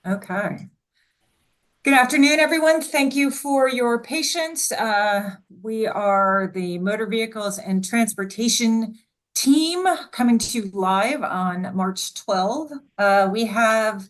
Okay. Good afternoon, everyone. Thank you for your patience. We are the Motor Vehicles and Transportation team coming to you live on March 12th. We have,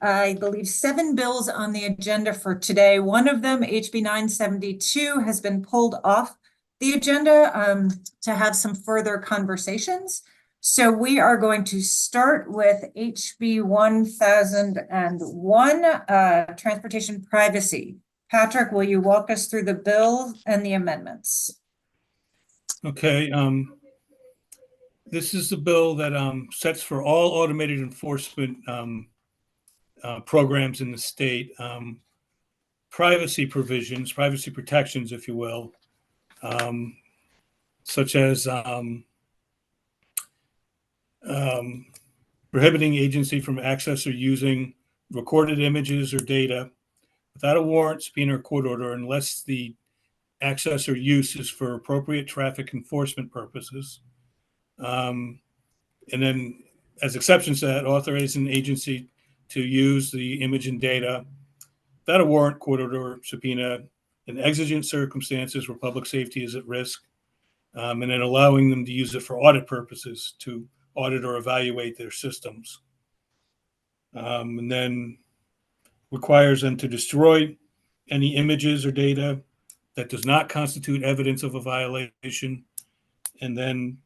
I believe, 7 bills on the agenda for today. One of them, HB 972, has been pulled off the agenda to have some further conversations. So we are going to start with HB 1001, transportation privacy. Patrick, will you walk us through the bill and the amendments? Okay, this is the bill that sets for all automated enforcement programs in the state privacy provisions, privacy protections, if you will, such as prohibiting agency from access or using recorded images or data without a warrant, subpoena, or court order unless the access or use is for appropriate traffic enforcement purposes. And then, as exceptions to that, authorizing an agency to use the image and data without a warrant, court order, or subpoena in exigent circumstances where public safety is at risk, and then allowing them to use it for audit purposes to audit or evaluate their systems. And then requires them to destroy any images or data that does not constitute evidence of a violation. And then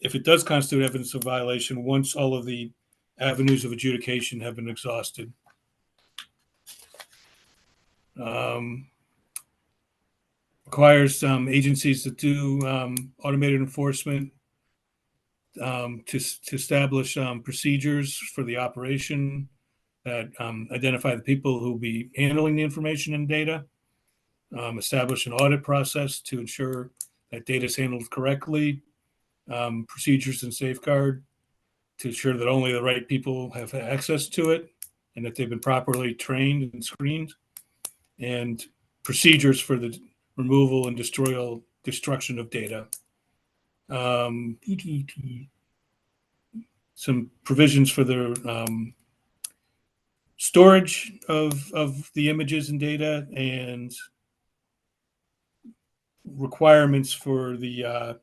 if it does constitute evidence of violation, once all of the avenues of adjudication have been exhausted. Requires agencies that do automated enforcement to establish procedures for the operation that identify the people who will be handling the information and data, establish an audit process to ensure that data is handled correctly, procedures and safeguard to ensure that only the right people have access to it and that they've been properly trained and screened, and procedures for the removal and destruction of data. Some provisions for the storage of the images and data, and requirements for the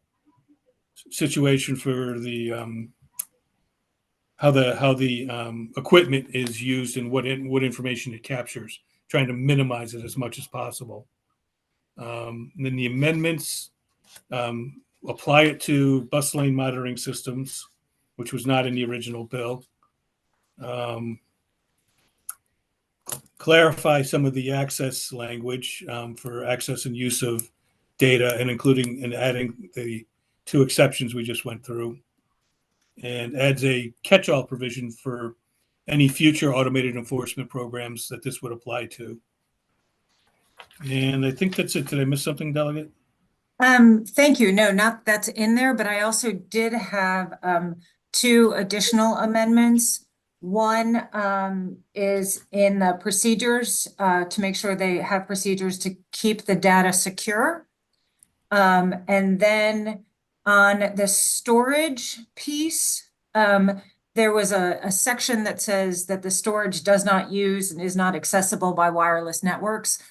situation for the how the equipment is used and what information it captures, trying to minimize it as much as possible. And then the amendments apply it to bus lane monitoring systems, which was not in the original bill. Clarify some of the access language for access and use of data, and including and adding the 2 exceptions we just went through, and adds a catch-all provision for any future automated enforcement programs that this would apply to. And I think that's it. Did I miss something, Delegate? Thank you. No, not that's in there, but I also did have 2 additional amendments. One is in the procedures to make sure they have procedures to keep the data secure. And then on the storage piece, there was a section that says that the storage does not use and is not accessible by wireless networks.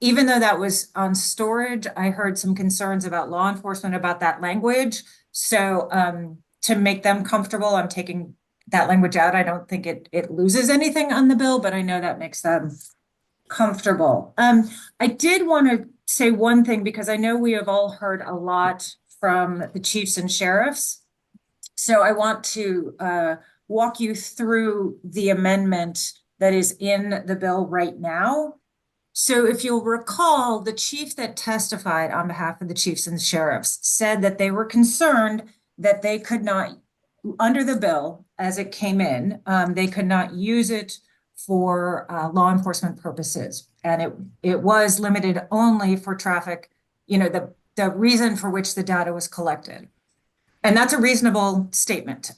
Even though that was on storage, I heard some concerns about law enforcement about that language. So to make them comfortable, I'm taking that language out. I don't think it loses anything on the bill, but I know that makes them comfortable. I did want to say one thing, because I know we have all heard a lot from the chiefs and sheriffs. So I want to walk you through the amendment that is in the bill right now. So if you'll recall, the chief that testified on behalf of the chiefs and sheriffs said that they were concerned that they could not, under the bill as it came in, they could not use it for law enforcement purposes. And it was limited only for traffic, the reason for which the data was collected. And that's a reasonable statement.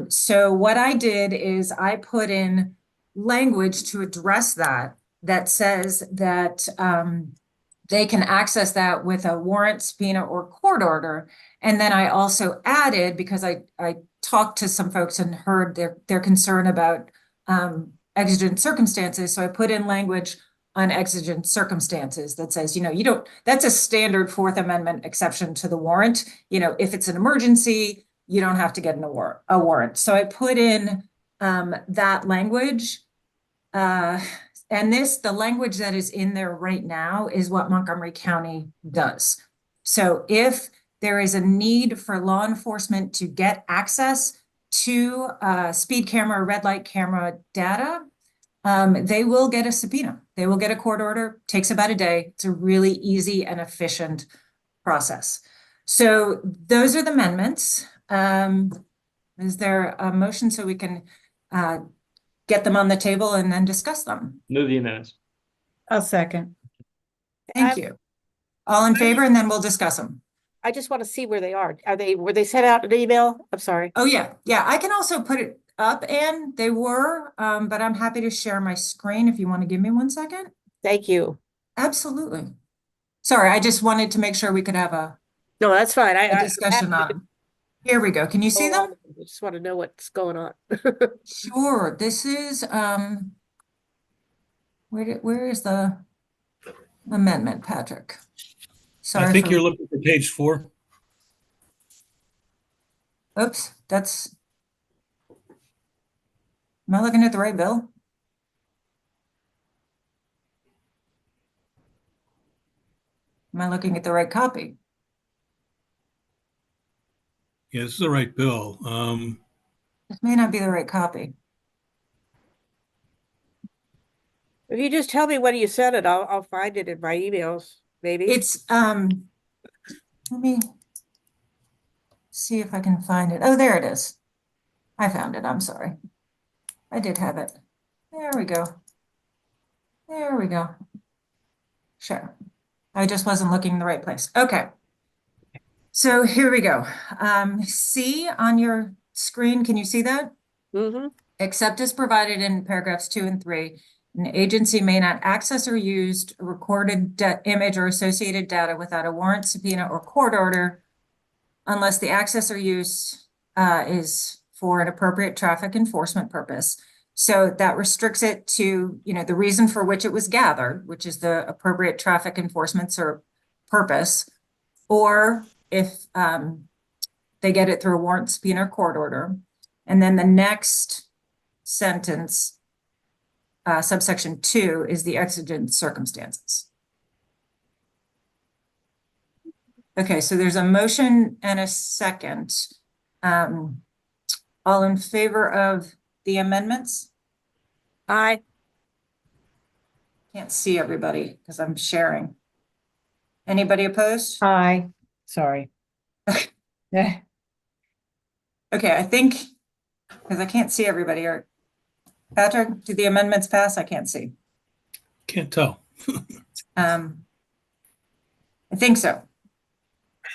So what I did is I put in language to address that says that they can access that with a warrant, subpoena, or court order. And then I also added, because I talked to some folks and heard their concern about exigent circumstances. So I put in language on exigent circumstances that says, you don't, that's a standard Fourth Amendment exception to the warrant. If it's an emergency, you don't have to get a warrant. So I put in that language. And the language that is in there right now is what Montgomery County does. So if there is a need for law enforcement to get access to speed camera or red light camera data, they will get a subpoena. They will get a court order. Takes about a day. It's a really easy and efficient process. So those are the amendments. Is there a motion so we can get them on the table and then discuss them? Move the amendments. I'll second. Thank you. All in favor, and then we'll discuss them. I just want to see where they are. Were they sent out an email? I'm sorry. Oh, yeah. Yeah, I can also put it up, and they were, but I'm happy to share my screen if you want to give me 1 second. Thank you. Absolutely. Sorry, I just wanted to make sure we could have a No, that's fine. discussion on them. Here we go. Can you see them? I just want to know what's going on. Sure. This is, where is the amendment, Patrick? Sorry. I think you're looking for page 4. Oops, am I looking at the right bill? Am I looking at the right copy? Yeah, this is the right bill. This may not be the right copy. If you just tell me when you sent it, I'll find it in my emails, maybe. It's, let me see if I can find it. Oh, there it is. I found it. I'm sorry. I did have it. There we go. There we go. Sure. I just wasn't looking in the right place. Okay. So here we go. C on your screen, can you see that? Mm-hmm. Except as provided in paragraphs 2 and 3, an agency may not access or use a recorded image or associated data without a warrant, subpoena, or court order unless the access or use is for an appropriate traffic enforcement purpose. So that restricts it to, the reason for which it was gathered, which is the appropriate traffic enforcement purpose, or if they get it through a warrant, subpoena, or court order. And then the next sentence, subsection 2, is the exigent circumstances. Okay, so there's a motion and a second. All in favor of the amendments? Aye. Can't see everybody because I'm sharing. Anybody opposed? Aye. Sorry. Yeah. Okay, I think, because I can't see everybody. Patrick, do the amendments pass? I can't see. Can't tell. I think so.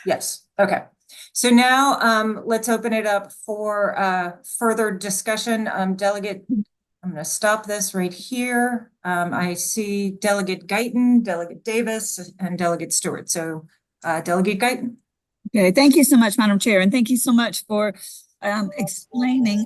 Yes, okay. So now let's open it up for further discussion. Delegate, I'm going to stop this right here. I see Delegate Guyton, Delegate Davis, and Delegate Stewart. So Delegate Guyton. Okay, thank you so much, Madam Chair, and thank you so much for explaining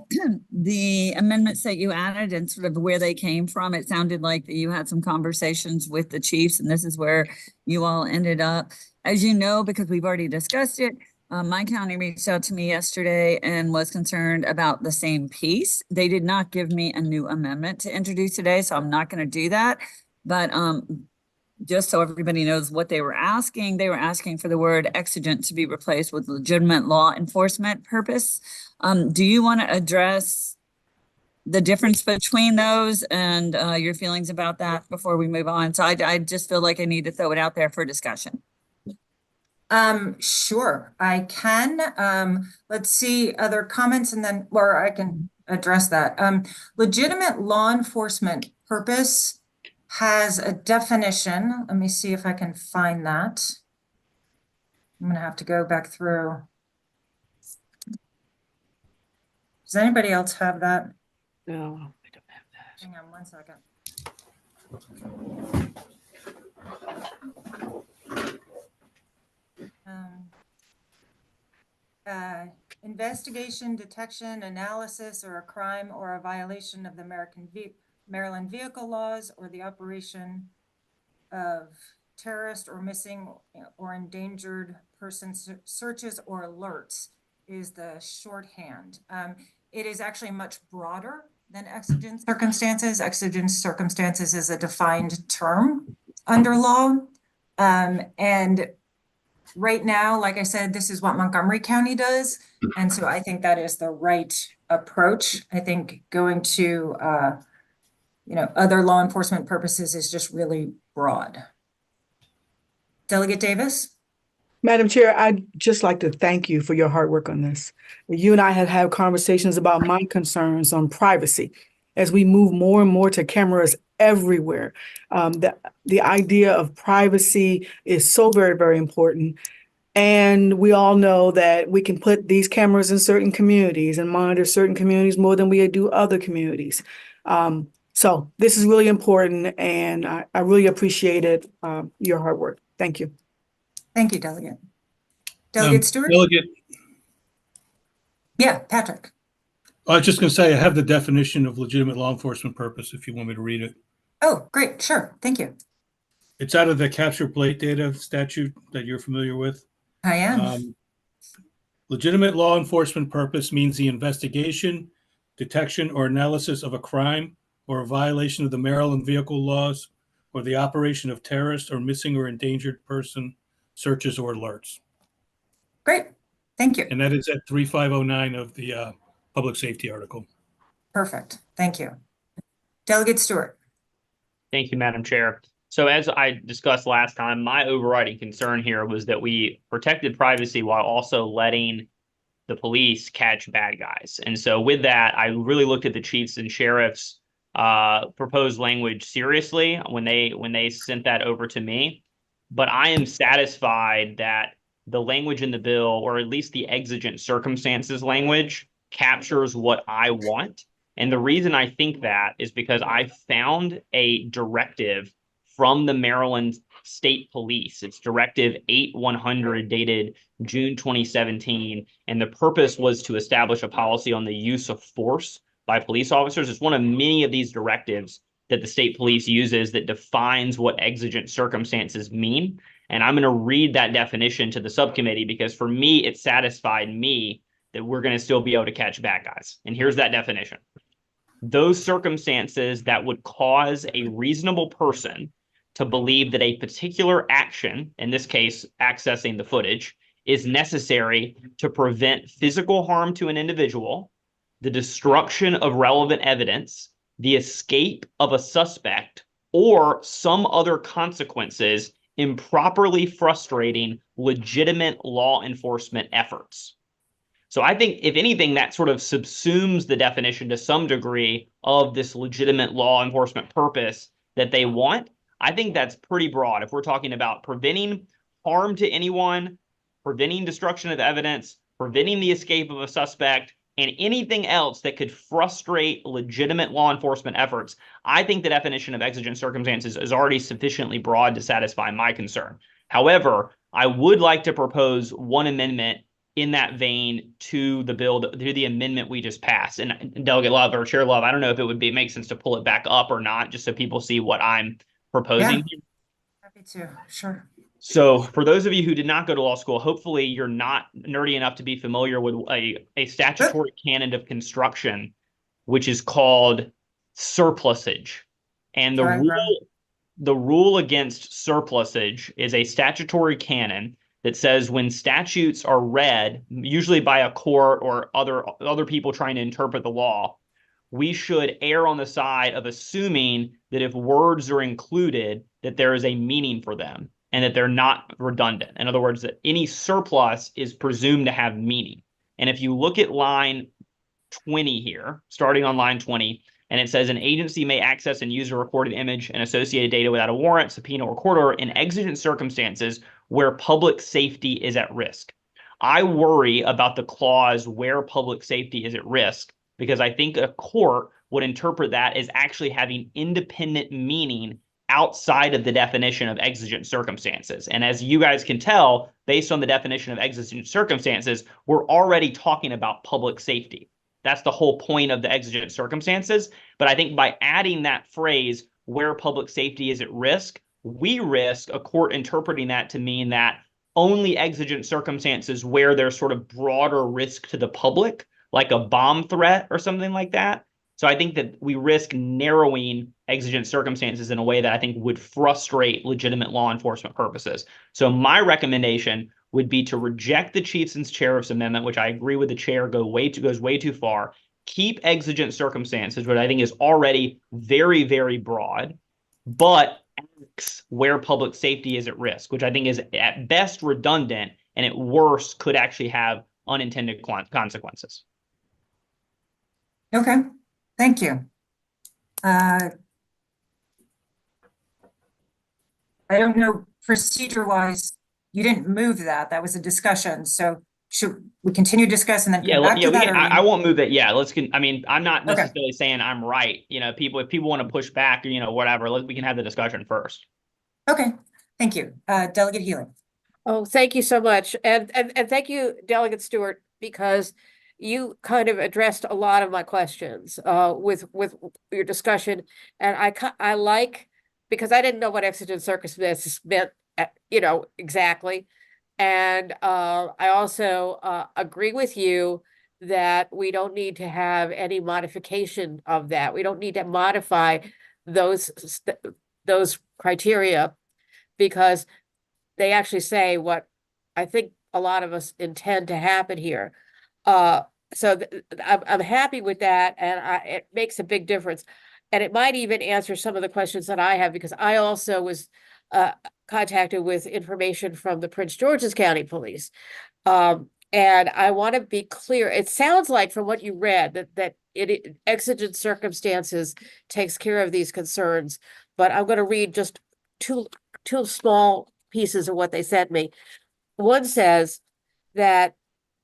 the amendments that you added and sort of where they came from. It sounded like that you had some conversations with the chiefs, and this is where you all ended up. As you know, because we've already discussed it, my county reached out to me yesterday and was concerned about the same piece. They did not give me a new amendment to introduce today, so I'm not going to do that. But just so everybody knows what they were asking for the word exigent to be replaced with legitimate law enforcement purpose. Do you want to address the difference between those and your feelings about that before we move on? So I just feel like I need to throw it out there for discussion. Sure, I can. Let's see other comments and then, or I can address that. Legitimate law enforcement purpose has a definition. Let me see if I can find that. I'm gonna have to go back through. Does anybody else have that? No, I don't have that. Hang on 1 second. Investigation, detection, analysis, or a crime or a violation of the American Maryland vehicle laws or the operation of terrorist or missing or endangered person searches or alerts is the shorthand. It is actually much broader than exigent circumstances. Exigent circumstances is a defined term under law. And right now, like I said, this is what Montgomery County does. And so I think that is the right approach. I think going to, other law enforcement purposes is just really broad. Delegate Davis? Madam Chair, I'd just like to thank you for your hard work on this. You and I have had conversations about my concerns on privacy as we move more and more to cameras everywhere. The idea of privacy is so very, very important. And we all know that we can put these cameras in certain communities and monitor certain communities more than we do other communities. So this is really important, and I really appreciated your hard work. Thank you. Thank you, Delegate. Delegate Stewart? Delegate, Yeah, Patrick. I was just going to say, I have the definition of legitimate law enforcement purpose if you want me to read it. Oh, great. Sure. Thank you. It's out of the capture plate data statute that you're familiar with. I am. Legitimate law enforcement purpose means the investigation, detection, or analysis of a crime or a violation of the Maryland vehicle laws or the operation of terrorist or missing or endangered person searches or alerts. Great. Thank you. And that is at 3509 of the public safety article. Perfect. Thank you. Delegate Stewart. Thank you, Madam Chair. So as I discussed last time, my overriding concern here was that we protected privacy while also letting the police catch bad guys. And so with that, I really looked at the chiefs and sheriffs proposed language seriously when they sent that over to me. But I am satisfied that the language in the bill, or at least the exigent circumstances language, captures what I want. And the reason I think that is because I found a directive from the Maryland State Police. It's Directive 8100 dated June 2017. And the purpose was to establish a policy on the use of force by police officers. It's one of many of these directives that the state police uses that defines what exigent circumstances mean. And I'm going to read that definition to the subcommittee because for me, it satisfied me that we're going to still be able to catch bad guys. And here's that definition. Those circumstances that would cause a reasonable person to believe that a particular action, in this case, accessing the footage, is necessary to prevent physical harm to an individual, the destruction of relevant evidence, the escape of a suspect, or some other consequences improperly frustrating legitimate law enforcement efforts. So I think, if anything, that sort of subsumes the definition to some degree of this legitimate law enforcement purpose that they want. I think that's pretty broad. If we're talking about preventing harm to anyone, preventing destruction of evidence, preventing the escape of a suspect, and anything else that could frustrate legitimate law enforcement efforts, I think the definition of exigent circumstances is already sufficiently broad to satisfy my concern. However, I would like to propose one amendment in that vein to the bill, to the amendment we just passed. And Delegate Love or Chair Love, I don't know if it would make sense to pull it back up or not, just so people see what I'm proposing. Yeah. Happy to. Sure. So for those of you who did not go to law school, hopefully you're not nerdy enough to be familiar with a statutory canon of construction, which is called surplusage. And the rule against surplusage is a statutory canon that says when statutes are read, usually by a court or other people trying to interpret the law, we should err on the side of assuming that if words are included, that there is a meaning for them and that they're not redundant. In other words, that any surplus is presumed to have meaning. And if you look at line 20 here, starting on line 20, and it says an agency may access and use a recorded image and associated data without a warrant, subpoena, or court order in exigent circumstances where public safety is at risk. I worry about the clause where public safety is at risk because I think a court would interpret that as actually having independent meaning outside of the definition of exigent circumstances. And as you guys can tell, based on the definition of exigent circumstances, we're already talking about public safety. That's the whole point of the exigent circumstances. But I think by adding that phrase, where public safety is at risk, we risk a court interpreting that to mean that only exigent circumstances where there's sort of broader risk to the public, like a bomb threat or something like that. So I think that we risk narrowing exigent circumstances in a way that I think would frustrate legitimate law enforcement purposes. So my recommendation would be to reject the Chiefs and Sheriffs Amendment, which I agree with the chair goes way too far. Keep exigent circumstances, which I think is already very, very broad, but where public safety is at risk, which I think is at best redundant and at worst could actually have unintended consequences. Okay, thank you. I don't know, procedure-wise, you didn't move that. That was a discussion. So should we continue discussing and then come back to that? I won't move it. Yeah, I mean, I'm not Okay. necessarily saying I'm right. You know, if people want to push back, you know, whatever, we can have the discussion first. Okay, thank you. Delegate Healy. Oh, thank you so much. And thank you, Delegate Stewart, because you kind of addressed a lot of my questions with your discussion. And I like, because I didn't know what exigent circumstances meant, you know, exactly. And I also agree with you that we don't need to have any modification of that. We don't need to modify those criteria, because they actually say what I think a lot of us intend to happen here. So I'm happy with that, and it makes a big difference. And it might even answer some of the questions that I have, because I also was contacted with information from the Prince George's County Police. And I want to be clear. It sounds like from what you read that exigent circumstances takes care of these concerns, but I'm going to read just two small pieces of what they sent me. One says that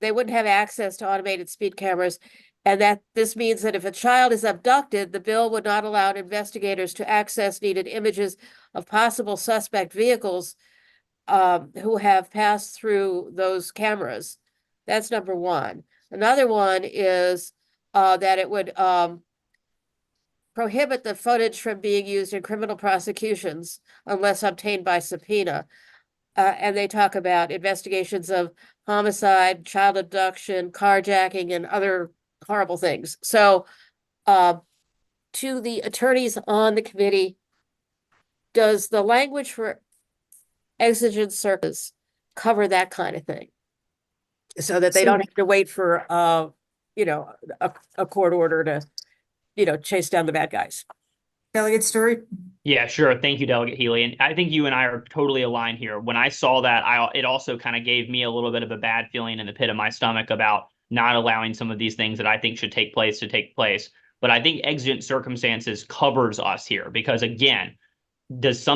they wouldn't have access to automated speed cameras, and that this means that if a child is abducted, the bill would not allow investigators to access needed images of possible suspect vehicles who have passed through those cameras. That's number one. Another one is that it would prohibit the footage from being used in criminal prosecutions unless obtained by subpoena. And they talk about investigations of homicide, child abduction, carjacking, and other horrible things. So to the attorneys on the committee, does the language for exigent circumstances cover that kind of thing? So that they don't have to wait for, you know, a court order to, you know, chase down the bad guys. Delegate Stewart. Yeah, sure. Thank you, Delegate Healy. And I think you and I are totally aligned here. When I saw that, it also kind of gave me a little bit of a bad feeling in the pit of my stomach about not allowing some of these things that I think should take place to take place. But I think exigent circumstances covers us here, because again, does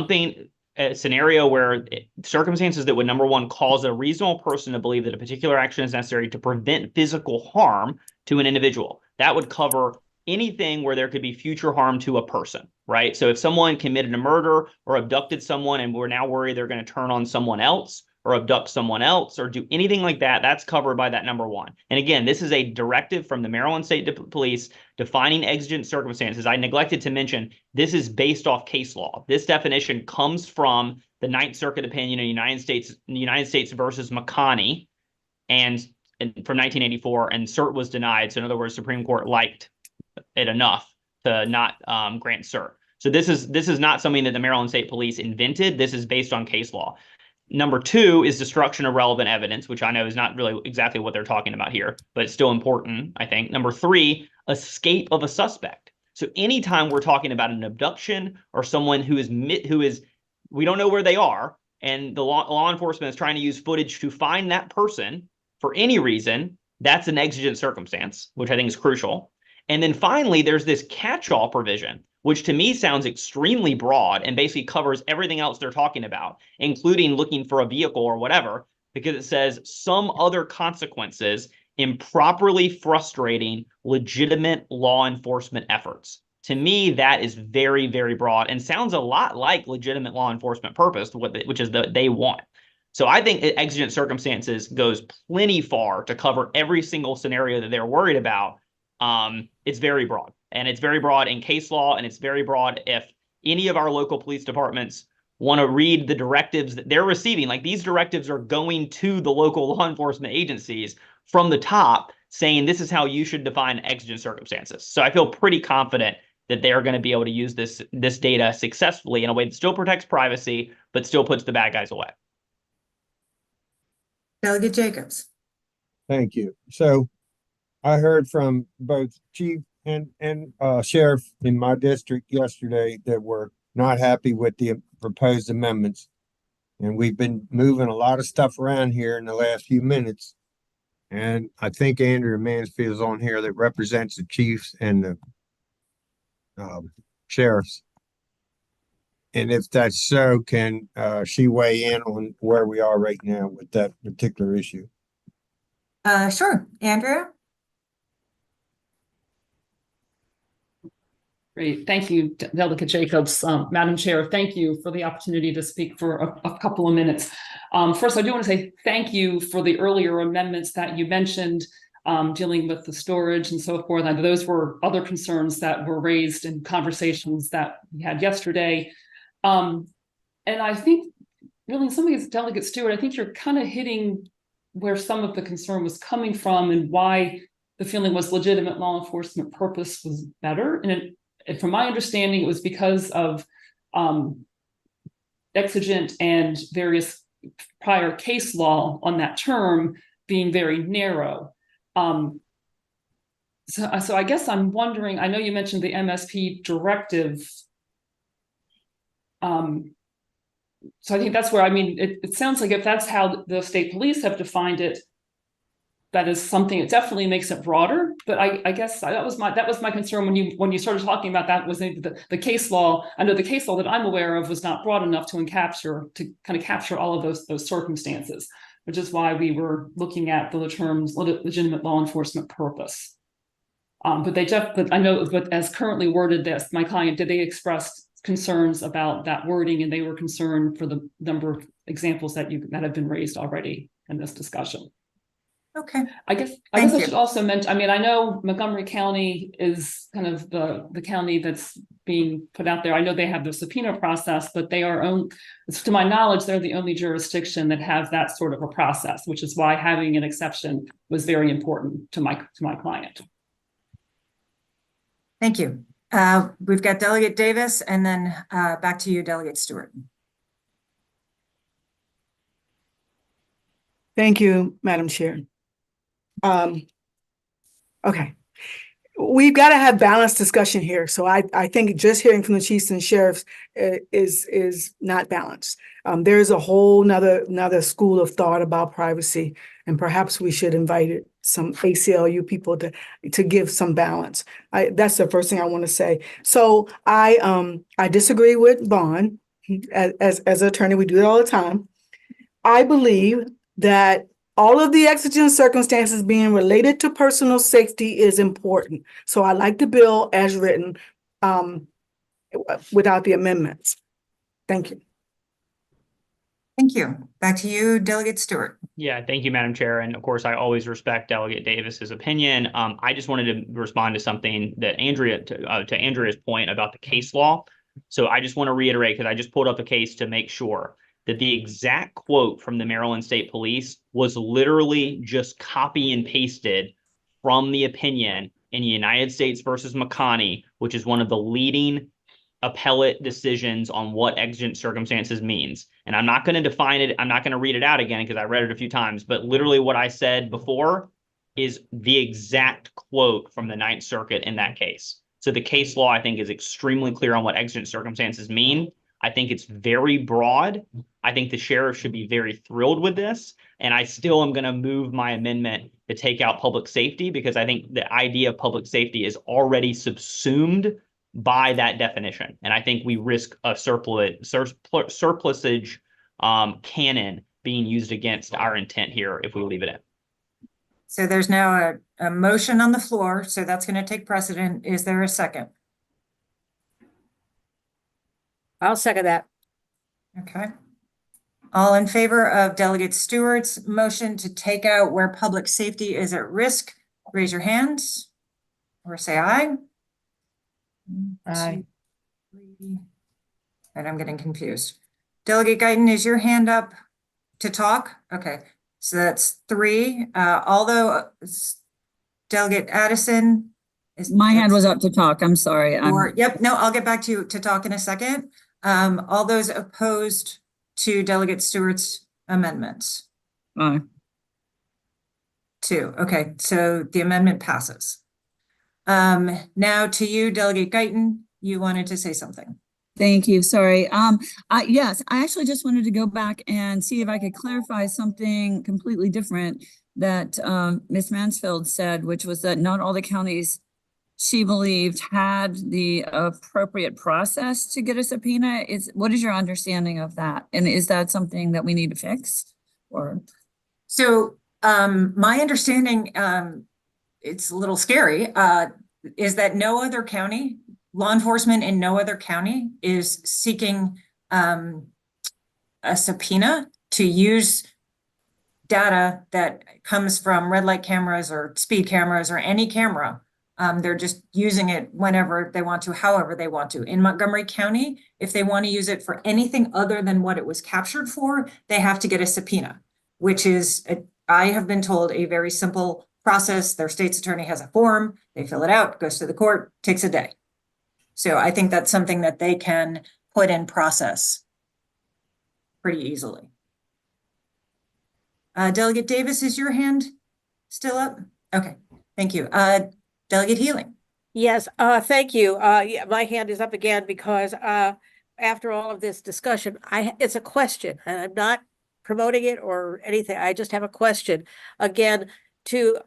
a scenario where circumstances that would, number one, cause a reasonable person to believe that a particular action is necessary to prevent physical harm to an individual, that would cover anything where there could be future harm to a person, right? So if someone committed a murder or abducted someone and we're now worried they're going to turn on someone else or abduct someone else or do anything like that, that's covered by that number one. And again, this is a directive from the Maryland State Police defining exigent circumstances. I neglected to mention this is based off case law. This definition comes from the Ninth Circuit opinion in United States versus McConney, and from 1984, and cert was denied. So in other words, Supreme Court liked it enough to not grant cert. So this is not something that the Maryland State Police invented. This is based on case law. Number two is destruction of relevant evidence, which I know is not really exactly what they're talking about here, but it's still important, I think. Number three, escape of a suspect. So anytime we're talking about an abduction or someone who is we don't know where they are, and the law enforcement is trying to use footage to find that person for any reason, that's an exigent circumstance, which I think is crucial. And then finally, there's this catch-all provision, which to me sounds extremely broad and basically covers everything else they're talking about, including looking for a vehicle or whatever, because it says some other consequences improperly frustrating legitimate law enforcement efforts. To me, that is very, very broad and sounds a lot like legitimate law enforcement purpose, which is that they want. So I think exigent circumstances goes plenty far to cover every single scenario that they're worried about. it's very broad. And it's very broad in case law, and it's very broad if any of our local police departments want to read the directives that they're receiving. Like, these directives are going to the local law enforcement agencies from the top, saying this is how you should define exigent circumstances. So I feel pretty confident that they're going to be able to use this data successfully in a way that still protects privacy, but still puts the bad guys away. Delegate Jacobs. Thank you. So I heard from both chief and sheriff in my district yesterday that we're not happy with the proposed amendments. And we've been moving a lot of stuff around here in the last few minutes. And I think Andrea Mansfield is on here that represents the chiefs and the sheriffs. And if that's so, can she weigh in on where we are right now with that particular issue? Sure. Andrea? Great. Thank you, Delegate Jacobs. Madam Chair, thank you for the opportunity to speak for a couple of minutes. First, I do want to say thank you for the earlier amendments that you mentioned, dealing with the storage and so forth. And those were other concerns that were raised in conversations that we had yesterday. And I think, really, in some ways, Delegate Stewart, I think you're kind of hitting where some of the concern was coming from and why the feeling was legitimate law enforcement purpose was better. And from my understanding, it was because of exigent and various prior case law on that term being very narrow. So I guess I'm wondering, I know you mentioned the MSP directive. So I think that's where, I mean, it sounds like if that's how the state police have defined it, that is something, it definitely makes it broader. But I guess that was my concern when you started talking about that, was the case law. I know the case law that I'm aware of was not broad enough to kind of capture all of those circumstances, which is why we were looking at the terms legitimate law enforcement purpose. But I know, but as currently worded, this, my client, they expressed concerns about that wording, and they were concerned for the number of examples that have been raised already in this discussion. Okay. I guess I should also mention, I mean, I know Montgomery County is kind of the county that's being put out there. I know they have the subpoena process, but they are to my knowledge, they're the only jurisdiction that has that sort of a process, which is why having an exception was very important to my client. Thank you. We've got Delegate Davis, and then back to you, Delegate Stewart. Thank you, Madam Chair. Okay. We've got to have balanced discussion here. So I think just hearing from the chiefs and sheriffs is not balanced. There's a whole another school of thought about privacy, and perhaps we should invite some ACLU people to give some balance. That's the first thing I want to say. So I disagree with Vaughn. As an attorney, we do it all the time. I believe that all of the exigent circumstances being related to personal safety is important. So I like the bill as written without the amendments. Thank you. Thank you. Back to you, Delegate Stewart. Yeah, thank you, Madam Chair. And of course, I always respect Delegate Davis's opinion. I just wanted to respond to something that to Andrea's point about the case law. So I just want to reiterate, because I just pulled up a case to make sure that the exact quote from the Maryland State Police was literally just copy and pasted from the opinion in United States versus McConney, which is one of the leading appellate decisions on what exigent circumstances means. And I'm not going to define it. I'm not going to read it out again because I read it a few times, but literally what I said before is the exact quote from the Ninth Circuit in that case. So the case law, I think, is extremely clear on what exigent circumstances mean. I think it's very broad. I think the sheriff should be very thrilled with this. And I still am going to move my amendment to take out public safety, because I think the idea of public safety is already subsumed by that definition. And I think we risk a surplusage canon being used against our intent here if we leave it in. So there's now a motion on the floor, so that's going to take precedent. Is there a second? I'll second that. Okay. All in favor of Delegate Stewart's motion to take out where public safety is at risk, raise your hands. or say aye. Aye. 2, 3. And I'm getting confused. Delegate Guyton, is your hand up to talk? Okay, so that's 3. Although Delegate Addison is. My hand was up to talk. I'm sorry. Yep, no, I'll get back to you to talk in a second. All those opposed to Delegate Stewart's amendments? Aye. 2. Okay, so the amendment passes. Now to you, Delegate Guyton, you wanted to say something. Thank you. Sorry. Yes, I actually just wanted to go back and see if I could clarify something completely different that Ms. Mansfield said, which was that not all the counties she believed had the appropriate process to get a subpoena. What is your understanding of that? And is that something that we need to fix? Or So my understanding, it's a little scary, is that no other county, law enforcement in no other county is seeking a subpoena to use data that comes from red light cameras or speed cameras or any camera. They're just using it whenever they want to, however they want to. In Montgomery County, if they want to use it for anything other than what it was captured for, they have to get a subpoena, which is, I have been told, a very simple process. Their state's attorney has a form, they fill it out, goes to the court, takes a day. So I think that's something that they can put in process pretty easily. Delegate Davis, is your hand still up? Okay, thank you. Delegate Healing. Yes, thank you. Yeah, my hand is up again because after all of this discussion, it's a question, and I'm not promoting it or anything. I just have a question again to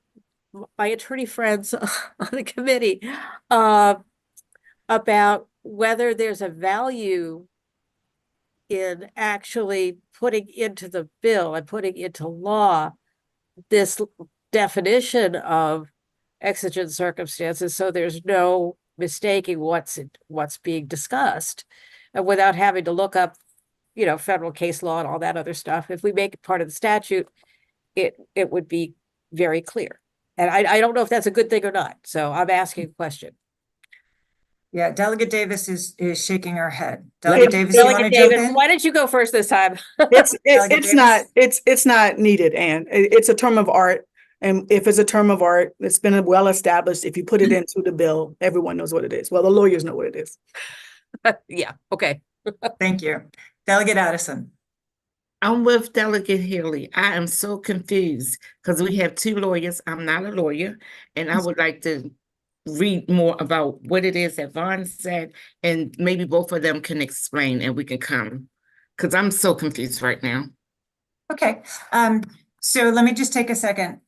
my attorney friends on the committee about whether there's a value in actually putting into the bill and putting into law this definition of exigent circumstances, so there's no mistaking what's being discussed, and without having to look up, federal case law and all that other stuff. If we make it part of the statute, it would be very clear. And I don't know if that's a good thing or not. So I'm asking a question. Yeah, Delegate Davis is shaking her head. Delegate Davis, you want to Delegate jump Davis, in? why didn't you go first this time? It's not needed, Anne. It's a term of art. And if it's a term of art, it's been well established. If you put it into the bill, everyone knows what it is. Well, the lawyers know what it is. Yeah, okay. Thank you. Delegate Addison. I'm with Delegate Haley. I am so confused because we have 2 lawyers. I'm not a lawyer, and I would like to read more about what it is that Vaughn said, and maybe both of them can explain and we can come, because I'm so confused right now. Okay, so let me just take a second.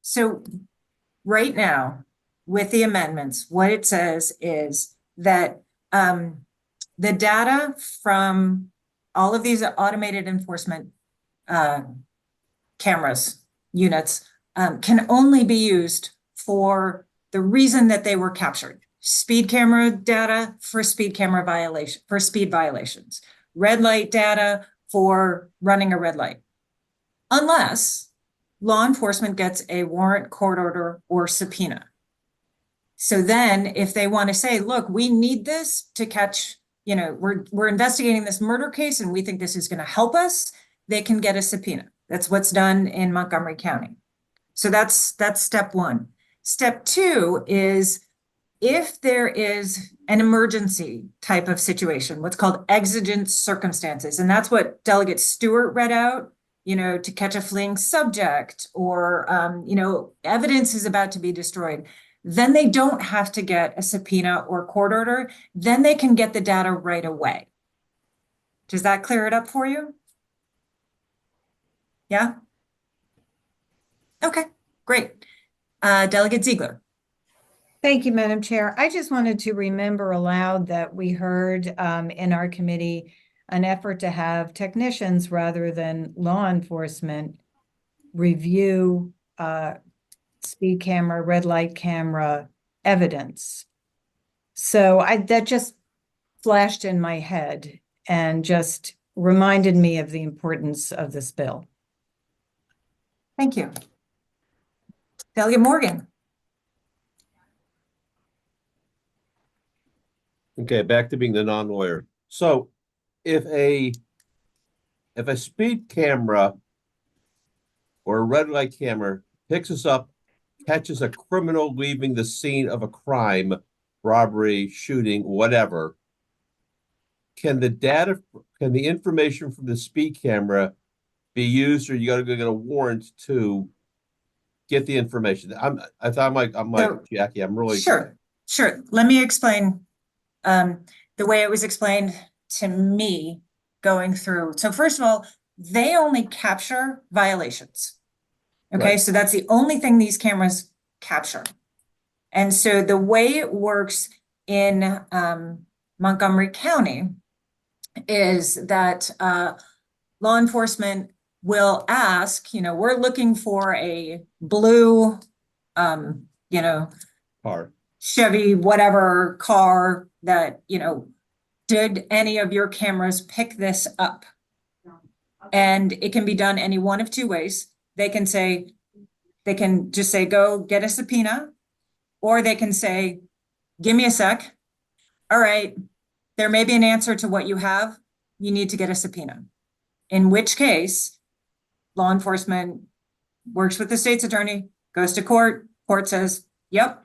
So right now, with the amendments, what it says is that the data from all of these automated enforcement cameras, units, can only be used for the reason that they were captured. Speed camera data for speed camera violation, for speed violations. Red light data for running a red light. Unless law enforcement gets a warrant, court order, or subpoena. So then if they want to say, look, we need this to catch, we're investigating this murder case and we think this is going to help us, they can get a subpoena. That's what's done in Montgomery County. So that's step 1. Step 2 is if there is an emergency type of situation, what's called exigent circumstances. And that's what Delegate Stewart read out, to catch a fleeing subject or, evidence is about to be destroyed. Then they don't have to get a subpoena or court order. Then they can get the data right away. Does that clear it up for you? Yeah? Okay, great. Delegate Ziegler. Thank you, Madam Chair. I just wanted to remember aloud that we heard in our committee an effort to have technicians rather than law enforcement review speed camera, red light camera evidence. So that just flashed in my head and just reminded me of the importance of this bill. Thank you. Delegate Morgan. Okay, back to being the non-lawyer. So if a speed camera or a red light camera picks us up, catches a criminal leaving the scene of a crime, robbery, shooting, whatever, can the information from the speed camera be used, or you gotta go get a warrant to get the information? I'm like So- Jackie, I'm really. Sure. Let me explain the way it was explained to me going through. So first of all, they only capture violations. Okay, Right. so that's the only thing these cameras capture. And so the way it works in Montgomery County is that law enforcement will ask, we're looking for a blue, Car. Chevy, whatever car that, did any of your cameras pick this up? And it can be done any one of two ways. They can just say, go get a subpoena, or they can say, give me a sec. All right, there may be an answer to what you have. You need to get a subpoena. In which case, law enforcement works with the state's attorney, goes to court, court says, yep,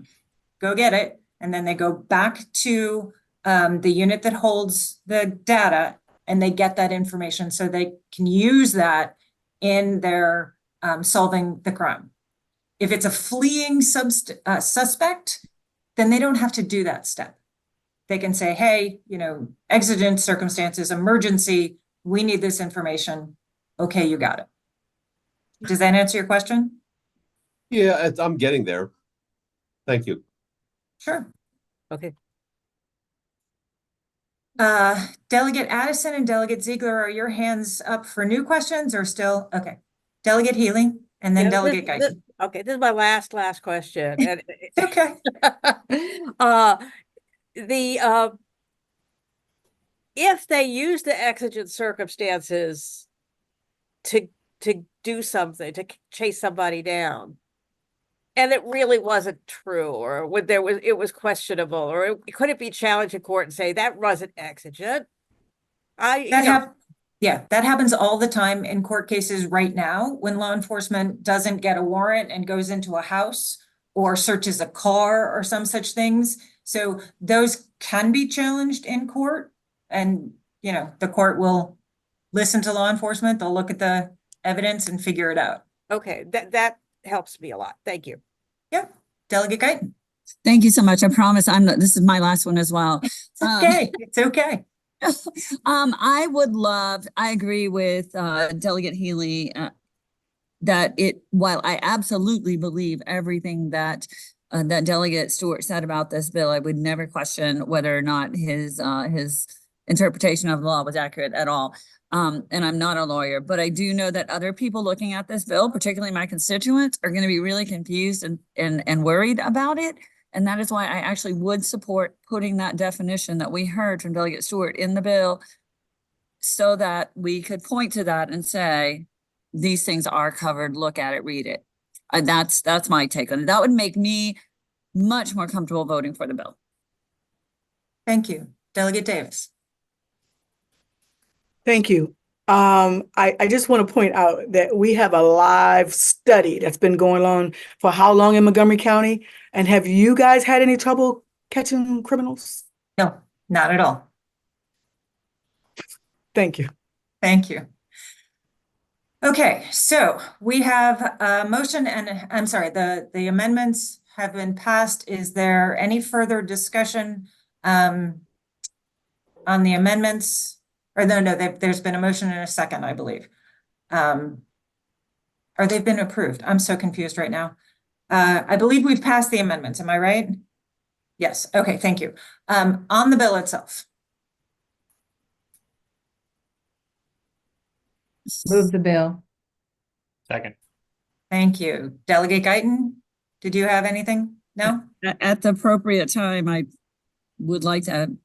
go get it. And then they go back to the unit that holds the data, and they get that information so they can use that in their solving the crime. If it's a fleeing suspect, then they don't have to do that step. They can say, hey, exigent circumstances, emergency, we need this information. Okay, you got it. Does that answer your question? Yeah, I'm getting there. Thank you. Sure. Okay. Delegate Addison and Delegate Ziegler, are your hands up for new questions or still? Okay. Delegate Healy and then Yeah, Delegate Guyton. Okay, this is my last question. And Okay. If they use the exigent circumstances to do something, to chase somebody down, and it really wasn't true, or it was questionable, or could it be challenged in court and say that wasn't exigent? That happens all the time in court cases right now when law enforcement doesn't get a warrant and goes into a house or searches a car or some such things. So those can be challenged in court, and the court will listen to law enforcement. They'll look at the evidence and figure it out. Okay, that helps me a lot. Thank you. Yep. Delegate Guyton. Thank you so much. I promise this is my last one as well. It's okay. It's okay. I agree with Delegate Healy that while I absolutely believe everything that Delegate Stewart said about this bill, I would never question whether or not his interpretation of the law was accurate at all. And I'm not a lawyer, but I do know that other people looking at this bill, particularly my constituents, are going to be really confused and worried about it. And that is why I actually would support putting that definition that we heard from Delegate Stewart in the bill, so that we could point to that and say, these things are covered, look at it, read it. That's my take on it. That would make me much more comfortable voting for the bill. Thank you. Delegate Davis. Thank you. I just want to point out that we have a live study that's been going on for how long in Montgomery County? And have you guys had any trouble catching criminals? No, not at all. Thank you. Thank you. Okay, so we have a motion and I'm sorry, the amendments have been passed. Is there any further discussion on the amendments? Or no, there's been a motion and a second, I believe. Or they've been approved. I'm so confused right now. I believe we've passed the amendments. Am I right? Yes. Okay, thank you. On the bill itself. Move the bill. Second. Thank you. Delegate Guyton, did you have anything? No? At the appropriate time, I would like to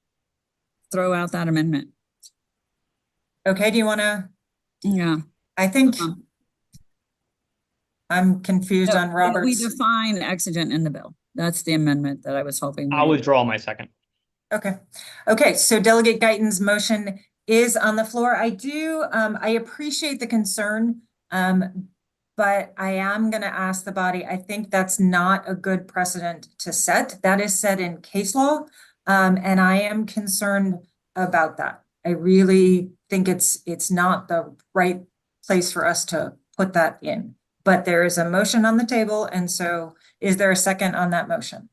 throw out that amendment. Okay, do you want to? Yeah. I think I'm confused on We Robert's. define exigent in the bill. That's the amendment that I was hoping. I'll withdraw my second. Okay. Okay, so Delegate Guyton's motion is on the floor. I appreciate the concern, but I am gonna ask the body, I think that's not a good precedent to set. That is set in case law, and I am concerned about that. I really think it's not the right place for us to put that in. But there is a motion on the table, and so is there a second on that motion?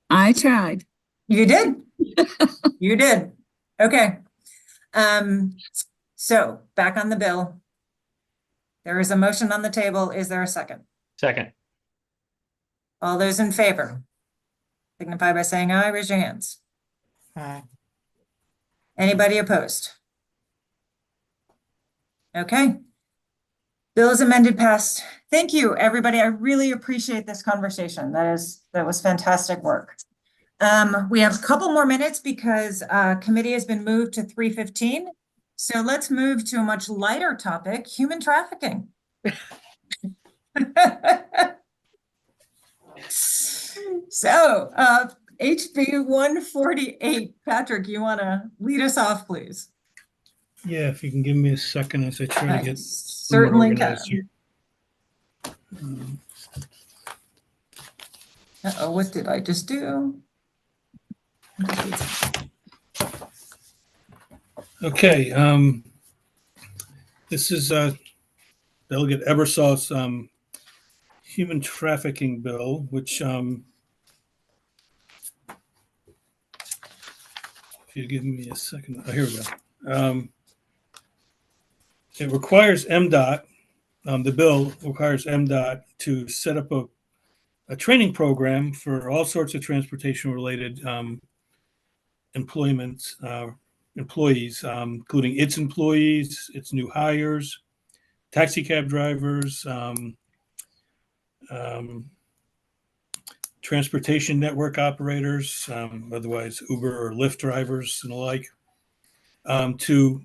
I tried. You did. You did. Okay. So back on the bill. There is a motion on the table. Is there a second? Second. All those in favor signify by saying aye. Raise your hands. Aye. Anybody opposed? Okay. Bill is amended, passed. Thank you, everybody. I really appreciate this conversation. That was fantastic work. We have a couple more minutes because committee has been moved to 3:15. So let's move to a much lighter topic, human trafficking. So HB 148, Patrick, you want to lead us off, please? Yeah, if you can give me a second as I try to I get certainly can. organized here. Uh-oh, what did I just do? Okay, this is Delegate Ebersaw's human trafficking bill, which if you give me a second, oh, here we go. It requires MDOT, the bill requires MDOT to set up a training program for all sorts of transportation-related employees, including its employees, its new hires, taxi cab drivers, transportation network operators, otherwise Uber or Lyft drivers and the like, to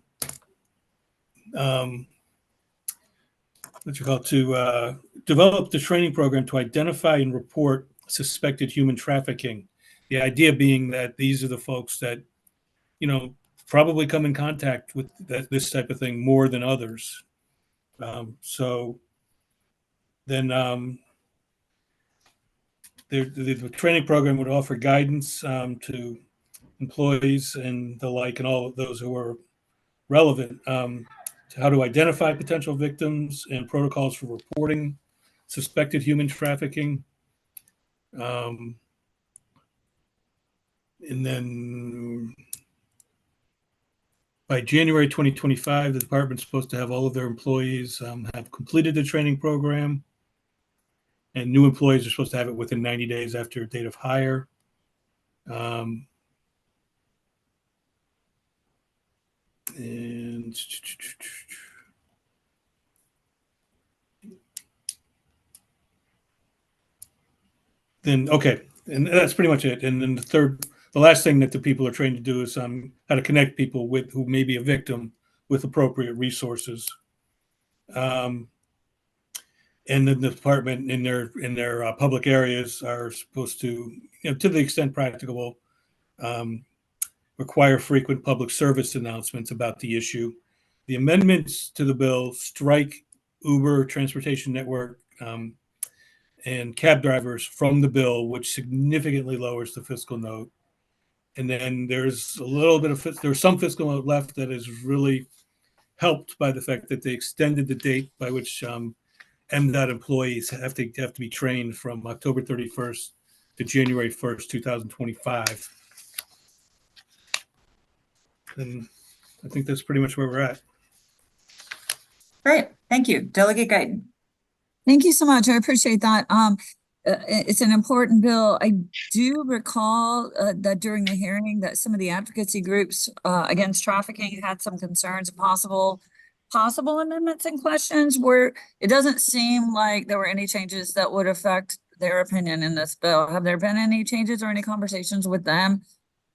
develop the training program to identify and report suspected human trafficking. The idea being that these are the folks that, probably come in contact with this type of thing more than others. So then the training program would offer guidance to employees and the like, and all of those who are relevant to how to identify potential victims and protocols for reporting suspected human trafficking. And then by January 2025, the department's supposed to have all of their employees have completed the training program, and new employees are supposed to have it within 90 days after date of hire. And then, okay, and that's pretty much it. And then the last thing that the people are trained to do is how to connect people with who may be a victim with appropriate resources. And then the department in their public areas are supposed to, to the extent practicable, require frequent public service announcements about the issue. The amendments to the bill strike Uber, Transportation Network, and cab drivers from the bill, which significantly lowers the fiscal note. And then there's some fiscal note left that is really helped by the fact that they extended the date by which MDOT employees have to be trained from October 31st to January 1st, 2025. And I think that's pretty much where we're at. Great, thank you. Delegate Guyton. Thank you so much. I appreciate that. It's an important bill. I do recall that during the hearing that some of the advocacy groups against trafficking had some concerns, possible amendments and questions where it doesn't seem like there were any changes that would affect their opinion in this bill. Have there been any changes or any conversations with them?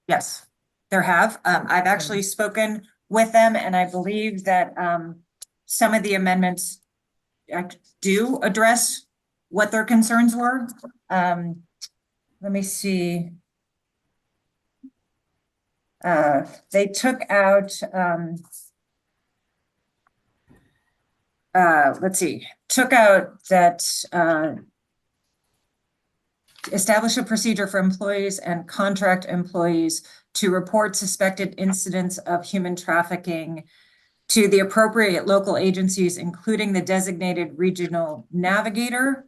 Yes, there have. I've actually spoken with them, and I believe that some of the amendments do address what their concerns were. Let me see. They took out, let's see, took out that, establish a procedure for employees and contract employees to report suspected incidents of human trafficking to the appropriate local agencies, including the designated regional navigator.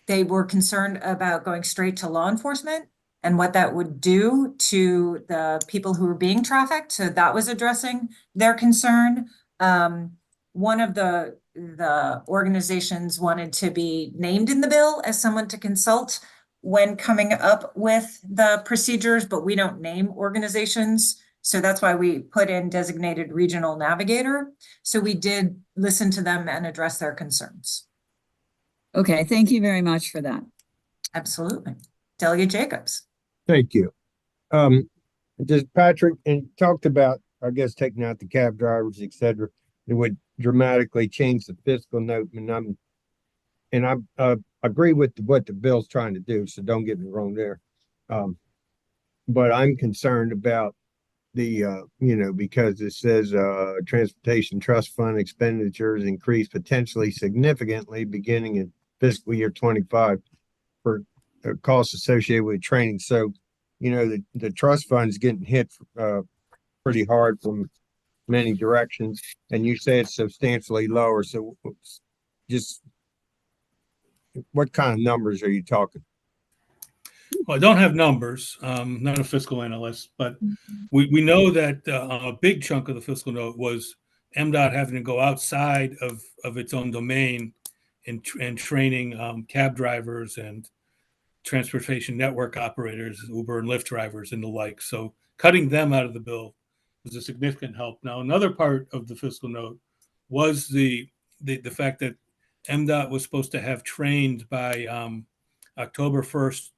They were concerned about going straight to law enforcement and what that would do to the people who were being trafficked. So that was addressing their concern. One of the organizations wanted to be named in the bill as someone to consult when coming up with the procedures, but we don't name organizations. So that's why we put in designated regional navigator. So we did listen to them and address their concerns. Okay, thank you very much for that. Absolutely. Delegate Jacobs. Thank you. Just Patrick, and talked about, I guess, taking out the cab drivers, et cetera. It would dramatically change the fiscal note, and I agree with what the bill's trying to do, so don't get me wrong there. But I'm concerned about the, because it says, transportation trust fund expenditures increase potentially significantly beginning in fiscal year 25 for costs associated with training. So, the trust fund's getting hit, pretty hard from many directions, and you say it's substantially lower. So just what kind of numbers are you talking? Well, I don't have numbers, not a fiscal analyst, but we know that a big chunk of the fiscal note was MDOT having to go outside of its own domain and training cab drivers and transportation network operators, Uber and Lyft drivers and the like. So cutting them out of the bill was a significant help. Now, another part of the fiscal note was the fact that MDOT was supposed to have trained by October 1st,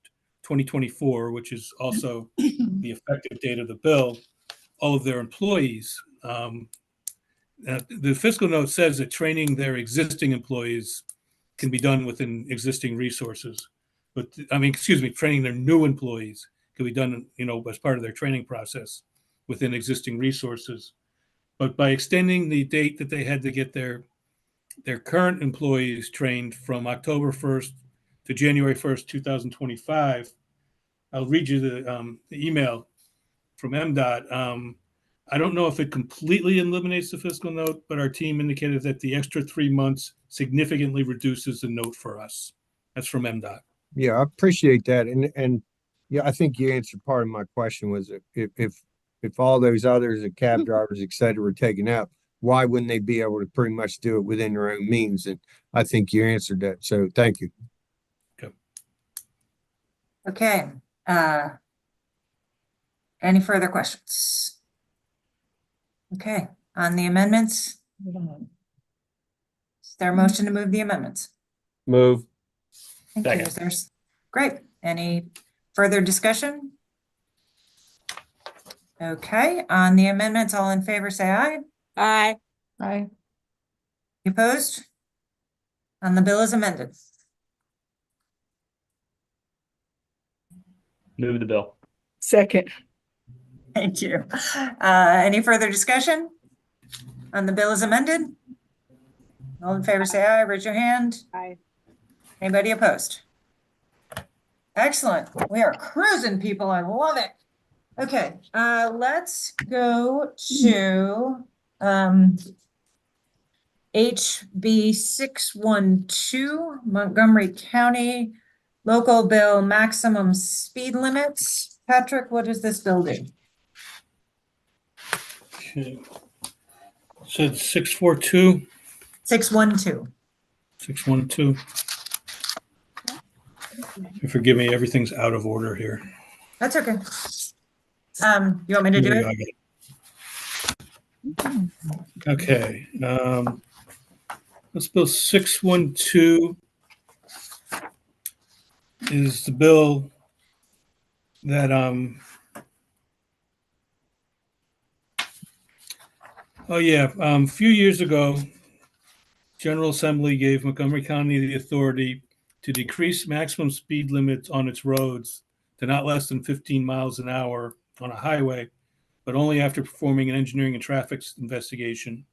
2024, which is also the effective date of the bill, all of their employees. The fiscal note says that training their existing employees can be done within existing resources. But training their new employees can be done, as part of their training process within existing resources. But by extending the date that they had to get their current employees trained from October 1st to January 1st, 2025, I'll read you the email from MDOT. I don't know if it completely eliminates the fiscal note, but our team indicated that the extra 3 months significantly reduces the note for us. That's from MDOT. Yeah, I appreciate that. And yeah, I think you answered part of my question was if all those others, the cab drivers, et cetera, were taken out, why wouldn't they be able to pretty much do it within their own means? And I think you answered that. So thank you. Okay. Any further questions? Okay, on the amendments, is there a motion to move the amendments? Move. Thank you. Second. Is there, great. Any further discussion? Okay, on the amendments, all in favor, say aye. Aye. Aye. Opposed? On the bill as amended. Move the bill. Second. Thank you. Any further discussion on the bill as amended? All in favor, say aye. Raise your hand. Aye. Anybody opposed? Excellent. We are cruising, people. I love it. Okay, let's go to HB 612, Montgomery County Local Bill Maximum Speed Limits. Patrick, what does this bill do? Okay. Said 642. 612. 612. Forgive me, everything's out of order here. That's okay. You want me to do it? Okay. Let's bill 612 is the bill that a few years ago, General Assembly gave Montgomery County the authority to decrease maximum speed limits on its roads to not less than 15 miles an hour on a highway, but only after performing an engineering and traffic investigation.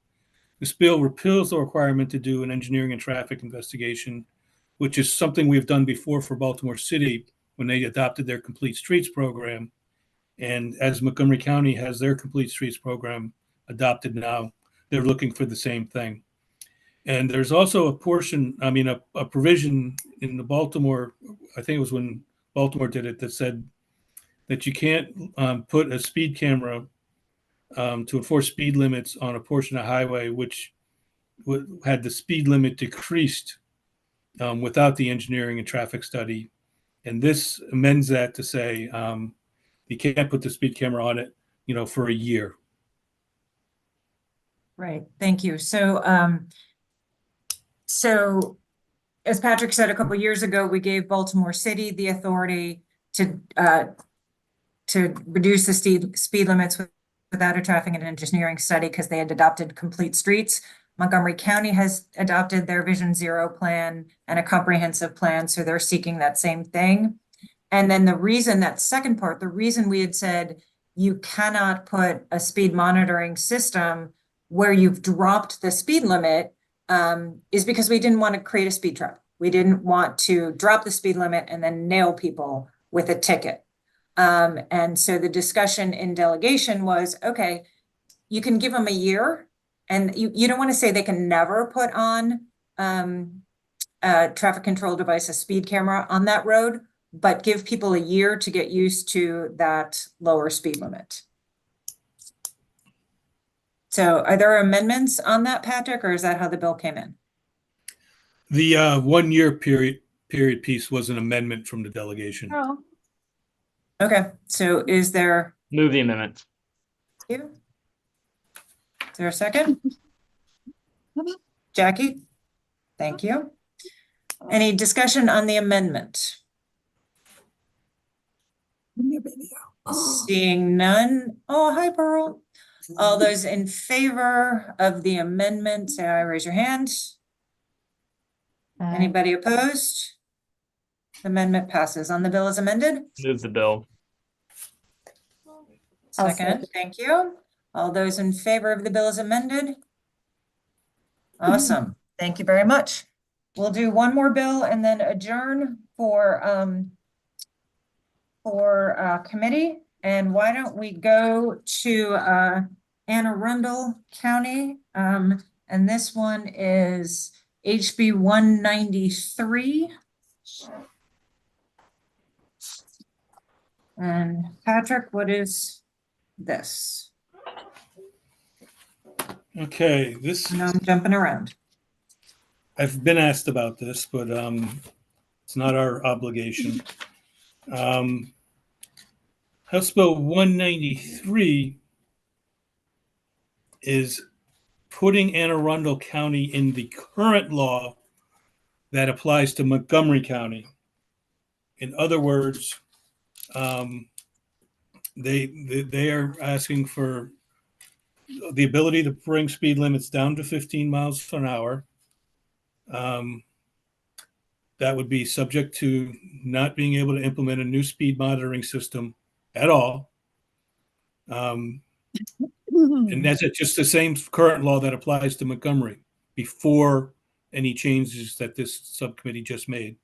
This bill repeals the requirement to do an engineering and traffic investigation, which is something we've done before for Baltimore City when they adopted their Complete Streets program. And as Montgomery County has their Complete Streets program adopted now, they're looking for the same thing. And there's also a provision in the Baltimore, I think it was when Baltimore did it, that said that you can't put a speed camera to enforce speed limits on a portion of highway which had the speed limit decreased without the engineering and traffic study. And this amends that to say you can't put the speed camera on it, for a year. Right, thank you. So as Patrick said, a couple years ago, we gave Baltimore City the authority to reduce the speed limits without a traffic and engineering study because they had adopted Complete Streets. Montgomery County has adopted their Vision Zero plan and a comprehensive plan, so they're seeking that same thing. And then the reason, that second part, the reason we had said you cannot put a speed monitoring system where you've dropped the speed limit is because we didn't want to create a speed trap. We didn't want to drop the speed limit and then nail people with a ticket. And so the discussion in delegation was, okay, you can give them a year, and you don't want to say they can never put on a traffic control device, a speed camera on that road, but give people a year to get used to that lower speed limit. So are there amendments on that, Patrick, or is that how the bill came in? The 1 year period piece was an amendment from the delegation. Oh. Okay, so is there? Move the amendment. Thank you. Is there a second? Jackie? Thank you. Any discussion on the amendment? Seeing none. Oh, hi, Pearl. All those in favor of the amendment, say aye, raise your hand. Anybody opposed? The amendment passes. On the bill as amended? Move the bill. Second, thank you. All those in favor of the bill as amended? Awesome. Thank you very much. We'll do one more bill and then adjourn for committee. And why don't we go to Anne Arundel County? And this one is HB 193. And Patrick, what is this? Okay, And I'm jumping around. I've been asked about this, but it's not our obligation. House Bill 193 is putting Anne Arundel County in the current law that applies to Montgomery County. In other words, they are asking for the ability to bring speed limits down to 15 miles an hour. That would be subject to not being able to implement a new speed monitoring system at all. And that's just the same current law that applies to Montgomery before any changes that this subcommittee just made.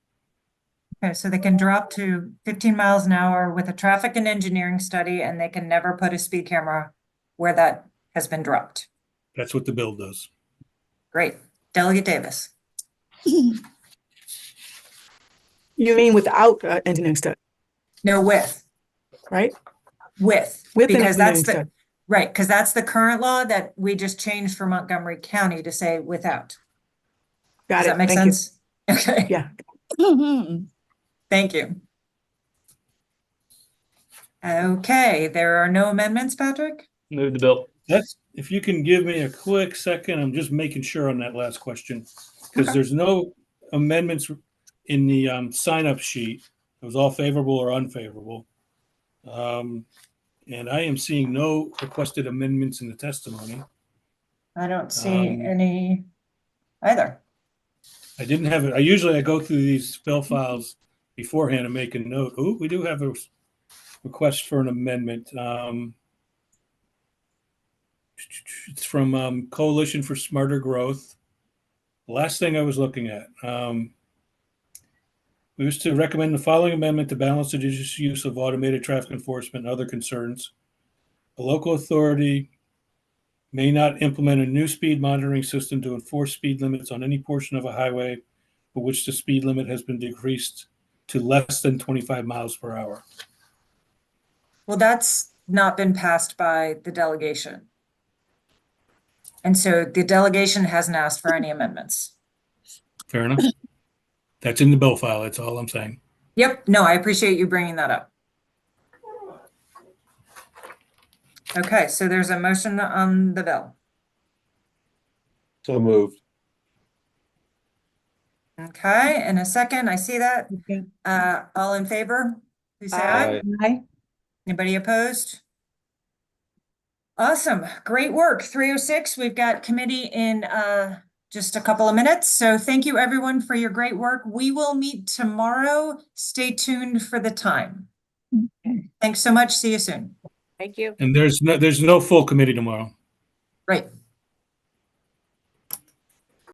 Okay, so they can drop to 15 miles an hour with a traffic and engineering study, and they can never put a speed camera where that has been dropped. That's what the bill does. Great. Delegate Davis. You mean without engineering study, No, with. right? With With an because that's engineering the right, because that's the current law that we just changed for Montgomery County to say without. Got Does it. that make Thank you. sense? Okay. Yeah. Thank you. Okay, there are no amendments, Patrick? Move the bill. That's, if you can give me a quick second, I'm just making sure on that last question, because Okay. there's no amendments in the sign-up sheet. It was all favorable or unfavorable. And I am seeing no requested amendments in the testimony. I don't see any either. I didn't have it. I go through these bill files beforehand and make a note. Oh, we do have a request for an amendment. It's from Coalition for Smarter Growth. The last thing I was looking at. We wish to recommend the following amendment to balance the judicious use of automated traffic enforcement and other concerns. A local authority may not implement a new speed monitoring system to enforce speed limits on any portion of a highway for which the speed limit has been decreased to less than 25 miles per hour. Well, that's not been passed by the delegation. And so the delegation hasn't asked for any amendments. Fair enough. That's in the bill file. That's all I'm saying. Yep, no, I appreciate you bringing that up. Okay, so there's a motion on the bill. So moved. Okay, in a second, I see that. Okay. All in favor? Please say aye. Aye. Aye. Anybody opposed? Awesome, great work. 3:06, we've got committee in just a couple of minutes. So thank you everyone for your great work. We will meet tomorrow. Stay tuned for the time. Okay. Thanks so much. See you soon. Thank you. And there's no full committee tomorrow. Right.